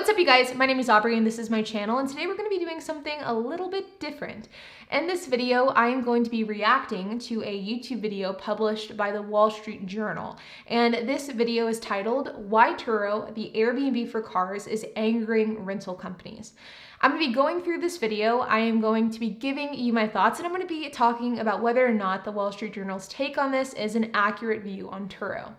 What's up, you guys? My name is Aubrey and this is my channel, and today we're going to be doing something a little bit different. In this video, I am going to be reacting to a YouTube video published by the Wall Street Journal, and this video is titled, "Why Turo, the Airbnb for Cars, is Angering Rental Companies." I'm going to be going through this video. I am going to be giving you my thoughts, and I'm going to be talking about whether or not the Wall Street Journal's take on this is an accurate view on Turo.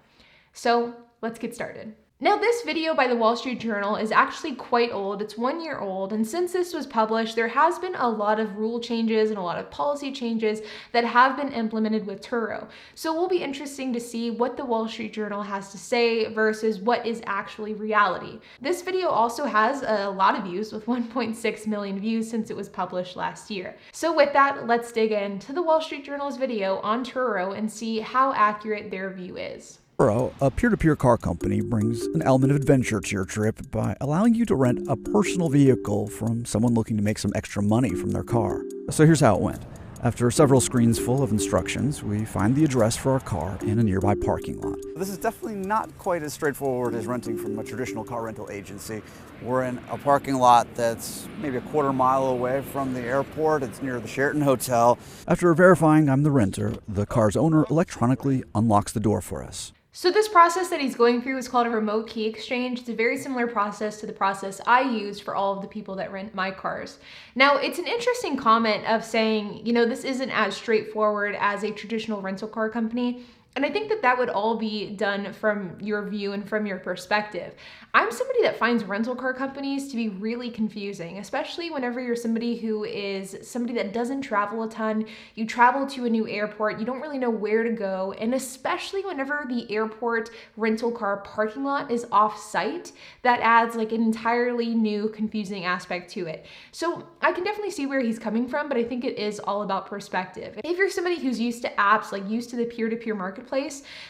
So let's get started. Now, this video by the Wall Street Journal is actually quite old. It's 1 year old, and since this was published, there has been a lot of rule changes and a lot of policy changes that have been implemented with Turo. So it will be interesting to see what the Wall Street Journal has to say versus what is actually reality. This video also has a lot of views, with 1.6 million views since it was published last year. So with that, let's dig into the Wall Street Journal's video on Turo and see how accurate their view is. Turo, a peer-to-peer car company, brings an element of adventure to your trip by allowing you to rent a personal vehicle from someone looking to make some extra money from their car. So here's how it went. After several screens full of instructions, we find the address for our car in a nearby parking lot. This is definitely not quite as straightforward as renting from a traditional car rental agency. We're in a parking lot that's maybe a quarter mile away from the airport. It's near the Sheraton Hotel. After verifying I'm the renter, the car's owner electronically unlocks the door for us. So this process that he's going through is called a remote key exchange. It's a very similar process to the process I use for all of the people that rent my cars. Now, it's an interesting comment of saying, this isn't as straightforward as a traditional rental car company. And I think that that would all be done from your view and from your perspective. I'm somebody that finds rental car companies to be really confusing, especially whenever you're somebody who is somebody that doesn't travel a ton. You travel to a new airport, you don't really know where to go, and especially whenever the airport rental car parking lot is off-site, that adds like an entirely new confusing aspect to it. So I can definitely see where he's coming from, but I think it is all about perspective. If you're somebody who's used to apps, like used to the peer-to-peer marketplace,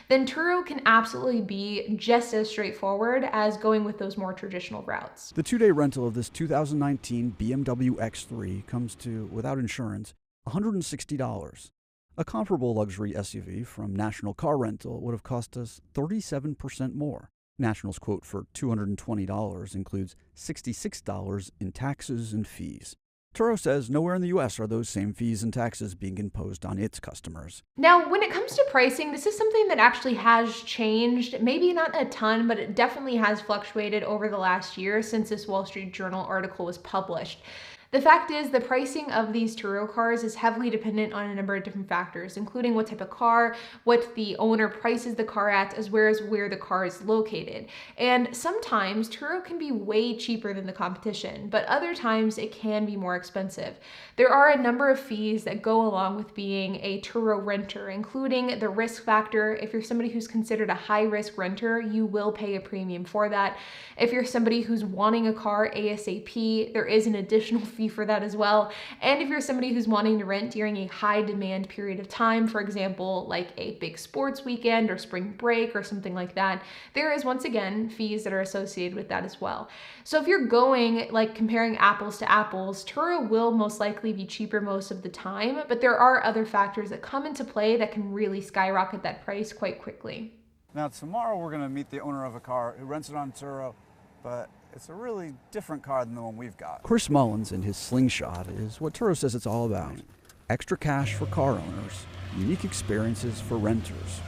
then Turo can absolutely be just as straightforward as going with those more traditional routes. The 2-day rental of this 2019 BMW X3 comes to, without insurance, $160. A comparable luxury SUV from National Car Rental would have cost us 37% more. National's quote for $220 includes $66 in taxes and fees. Turo says nowhere in the US are those same fees and taxes being imposed on its customers. Now, when it comes to pricing, this is something that actually has changed. Maybe not a ton, but it definitely has fluctuated over the last year since this Wall Street Journal article was published. The fact is, the pricing of these Turo cars is heavily dependent on a number of different factors, including what type of car, what the owner prices the car at, as well as where the car is located. And sometimes Turo can be way cheaper than the competition, but other times it can be more expensive. There are a number of fees that go along with being a Turo renter, including the risk factor. If you're somebody who's considered a high-risk renter, you will pay a premium for that. If you're somebody who's wanting a car ASAP, there is an additional fee for that as well. And if you're somebody who's wanting to rent during a high demand period of time, for example, like a big sports weekend or spring break or something like that, there is once again fees that are associated with that as well. So if you're going like comparing apples to apples, Turo will most likely be cheaper most of the time, but there are other factors that come into play that can really skyrocket that price quite quickly. Now, tomorrow we're going to meet the owner of a car who rents it on Turo, but it's a really different car than the one we've got. Chris Mullins and his Slingshot is what Turo says it's all about. Extra cash for car owners, unique experiences for renters.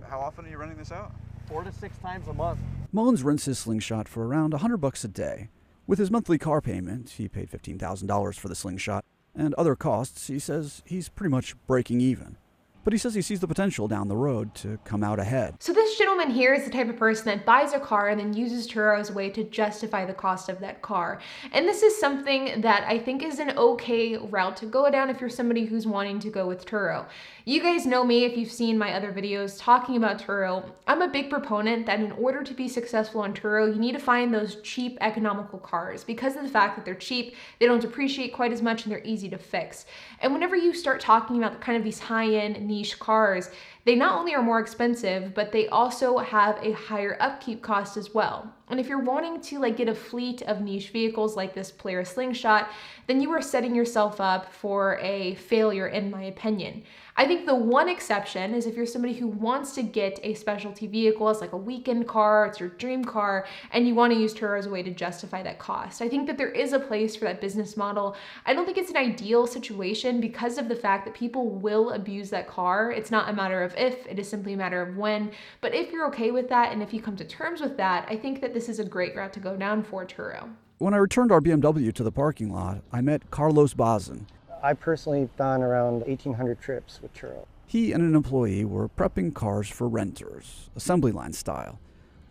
How often are you renting this out? 4 to 6 times a month. Mullins rents his Slingshot for around $100 a day. With his monthly car payment, he paid $15,000 for the Slingshot, and other costs, he says he's pretty much breaking even. But he says he sees the potential down the road to come out ahead. So this gentleman here is the type of person that buys a car and then uses Turo as a way to justify the cost of that car. And this is something that I think is an okay route to go down if you're somebody who's wanting to go with Turo. You guys know me if you've seen my other videos talking about Turo. I'm a big proponent that in order to be successful on Turo, you need to find those cheap, economical cars. Because of the fact that they're cheap, they don't depreciate quite as much, and they're easy to fix. And whenever you start talking about kind of these high-end niche cars, They not only are more expensive, but they also have a higher upkeep cost as well. And if you're wanting to get a fleet of niche vehicles like this Polaris Slingshot, then you are setting yourself up for a failure, in my opinion. I think the one exception is if you're somebody who wants to get a specialty vehicle as a weekend car, it's your dream car, and you want to use Turo as a way to justify that cost. I think that there is a place for that business model. I don't think it's an ideal situation because of the fact that people will abuse that car. It's not a matter of if, it is simply a matter of when. But if you're okay with that and if you come to terms with that, I think that this is a great route to go down for Turo. When I returned our BMW to the parking lot, I met Carlos Bazin. I personally have done around 1,800 trips with Turo. He and an employee were prepping cars for renters, assembly line style.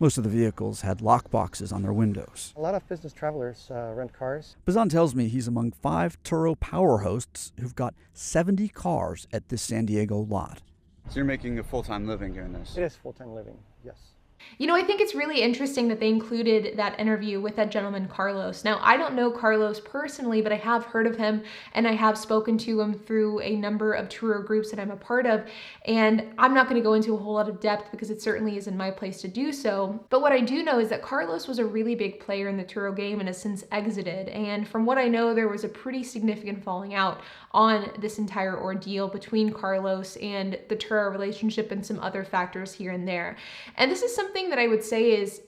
Most of the vehicles had lockboxes on their windows. A lot of business travelers rent cars. Bazan tells me he's among 5 Turo power hosts who've got 70 cars at this San Diego lot. So you're making a full-time living doing this? It is full-time living, yes. I think it's really interesting that they included that interview with that gentleman, Carlos. Now, I don't know Carlos personally, but I have heard of him and I have spoken to him through a number of Turo groups that I'm a part of. And I'm not going to go into a whole lot of depth because it certainly isn't my place to do so. But what I do know is that Carlos was a really big player in the Turo game and has since exited. And from what I know, there was a pretty significant falling out on this entire ordeal between Carlos and the Turo relationship and some other factors here and there. And this is something that I would say is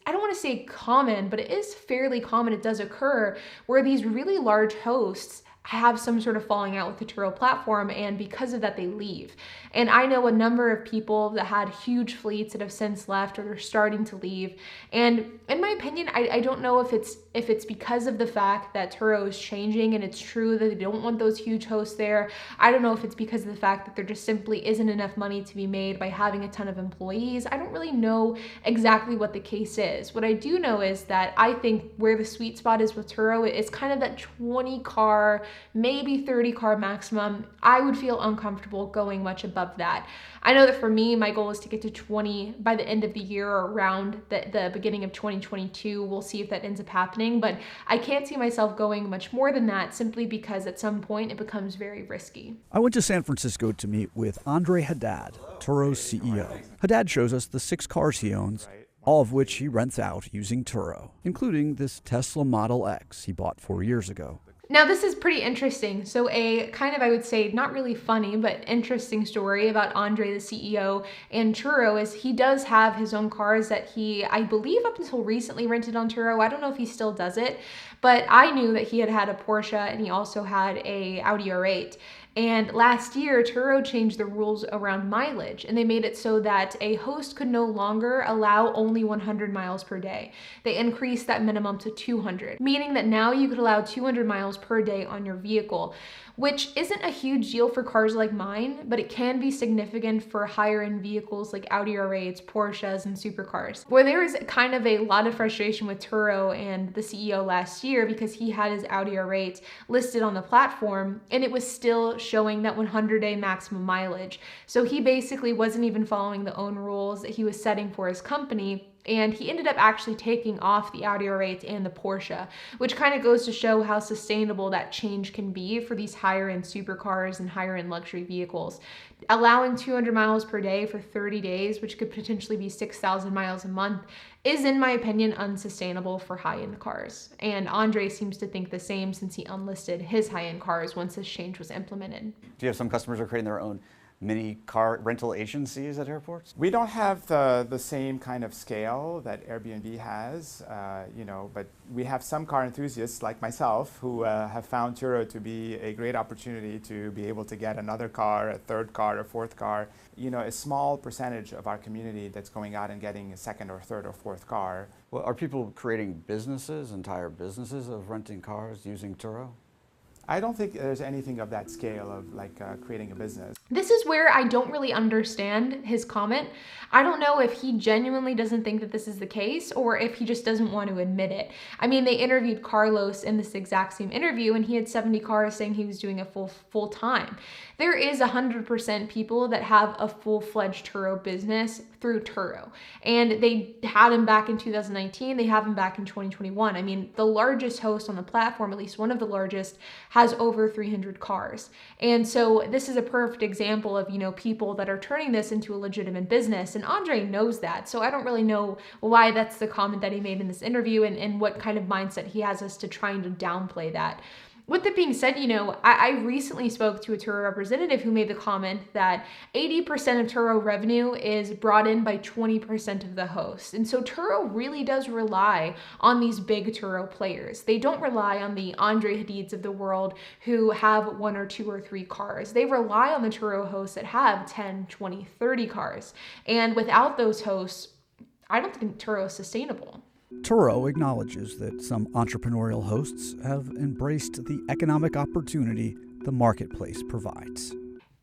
I don't want to say common, but it is fairly common. It does occur where these really large hosts have some sort of falling out with the Turo platform, and because of that they leave. And I know a number of people that had huge fleets that have since left or are starting to leave. And in my opinion, I don't know if it's because of the fact that Turo is changing and it's true that they don't want those huge hosts there. I don't know if it's because of the fact that there just simply isn't enough money to be made by having a ton of employees. I don't really know exactly what the case is. What I do know is that I think where the sweet spot is with Turo is kind of that 20 car, maybe 30 car maximum. I would feel uncomfortable going much above that. I know that for me, my goal is to get to 20 by the end of the year or around the beginning of 2022. We'll see if that ends up happening, but I can't see myself going much more than that simply because at some point it becomes very risky. I went to San Francisco to meet with Andre Haddad, Turo's CEO. Haddad shows us the 6 cars he owns, all of which he rents out using Turo, including this Tesla Model X he bought 4 years ago. Now, this is pretty interesting. So a kind of, I would say, not really funny, but interesting story about Andre, the CEO, and Turo is he does have his own cars that he, I believe up until recently, rented on Turo. I don't know if he still does it, but I knew that he had a Porsche and he also had a Audi R8. And last year, Turo changed the rules around mileage, and they made it so that a host could no longer allow only 100 miles per day. They increased that minimum to 200, meaning that now you could allow 200 miles per day on your vehicle, which isn't a huge deal for cars like mine, but it can be significant for higher end vehicles like Audi R8s, Porsches, and supercars. Where there is kind of a lot of frustration with Turo and the CEO last year because he had his Audi R8 listed on the platform and it was still showing that 100-day maximum mileage. So he basically wasn't even following the own rules that he was setting for his company. And he ended up actually taking off the Audi R8 and the Porsche, which kind of goes to show how sustainable that change can be for these higher end supercars and higher end luxury vehicles. Allowing 200 miles per day for 30 days, which could potentially be 6,000 miles a month, is, in my opinion, unsustainable for high-end cars. And Andre seems to think the same since he unlisted his high-end cars once this change was implemented. Do you have some customers who are creating their own mini car rental agencies at airports? We don't have the same kind of scale that Airbnb has, but we have some car enthusiasts like myself who have found Turo to be a great opportunity to be able to get another car, a third car, a fourth car. A small percentage of our community that's going out and getting a second or third or fourth car. Well, are people creating businesses, entire businesses of renting cars using Turo? I don't think there's anything of that scale of creating a business. This is where I don't really understand his comment. I don't know if he genuinely doesn't think that this is the case or if he just doesn't want to admit it. I mean, they interviewed Carlos in this exact same interview and he had 70 cars saying he was doing a full time. There is 100% people that have a full-fledged Turo business through Turo. And they had him back in 2019, they have him back in 2021. I mean, the largest host on the platform, at least one of the largest, has over 300 cars. And so this is a perfect example example of, people that are turning this into a legitimate business. And Andre knows that. So I don't really know why that's the comment that he made in this interview and what kind of mindset he has as to trying to downplay that. With that being said, I recently spoke to a Turo representative who made the comment that 80% of Turo revenue is brought in by 20% of the hosts. And so Turo really does rely on these big Turo players. They don't rely on the Andre Hadids of the world who have 1 or 2 or 3 cars. They rely on the Turo hosts that have 10, 20, 30 cars. And without those hosts, I don't think Turo is sustainable. Turo acknowledges that some entrepreneurial hosts have embraced the economic opportunity the marketplace provides.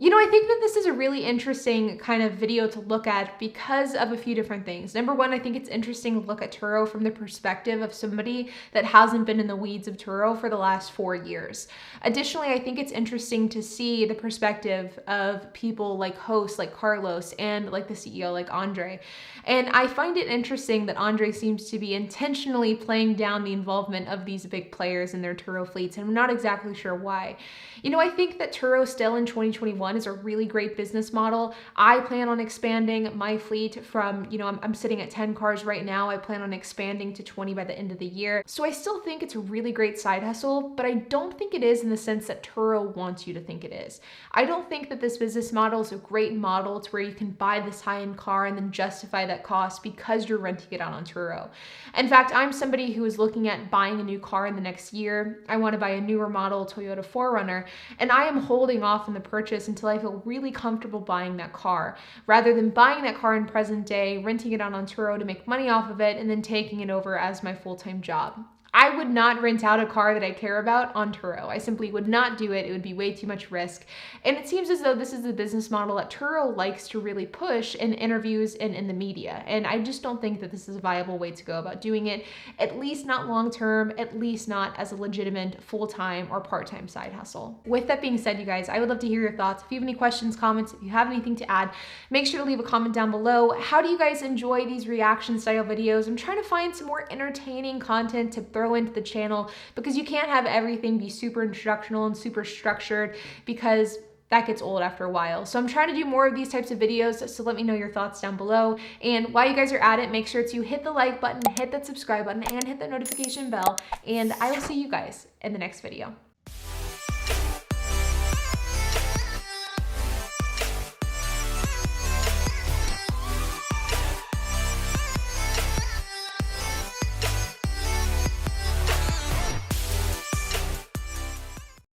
I think that this is a really interesting kind of video to look at because of a few different things. Number one, I think it's interesting to look at Turo from the perspective of somebody that hasn't been in the weeds of Turo for the last 4 years. Additionally, I think it's interesting to see the perspective of people like hosts like Carlos and like the CEO like Andre. And I find it interesting that Andre seems to be intentionally playing down the involvement of these big players in their Turo fleets, and I'm not exactly sure why. I think that Turo still in 2021 is a really great business model. I plan on expanding my fleet from, I'm sitting at 10 cars right now. I plan on expanding to 20 by the end of the year. So I still think it's a really great side hustle, but I don't think it is in the sense that Turo wants you to think it is. I don't think that this business model is a great model to where you can buy this high-end car and then justify that cost because you're renting it out on Turo. In fact, I'm somebody who is looking at buying a new car in the next year. I want to buy a newer model Toyota 4Runner, and I am holding off on the purchase until I feel really comfortable buying that car, rather than buying that car in present day, renting it out on Turo to make money off of it, and then taking it over as my full-time job. I would not rent out a car that I care about on Turo. I simply would not do it. It would be way too much risk. And it seems as though this is the business model that Turo likes to really push in interviews and in the media. And I just don't think that this is a viable way to go about doing it, at least not long-term, at least not as a legitimate full-time or part-time side hustle. With that being said, you guys, I would love to hear your thoughts. If you have any questions, comments, if you have anything to add, make sure to leave a comment down below. How do you guys enjoy these reaction style videos? I'm trying to find some more entertaining content to throw into the channel because you can't have everything be super instructional and super structured because that gets old after a while. So I'm trying to do more of these types of videos, so let me know your thoughts down below. And while you guys are at it, make sure to hit the like button, hit that subscribe button, and hit the notification bell. And I will see you guys in the next video.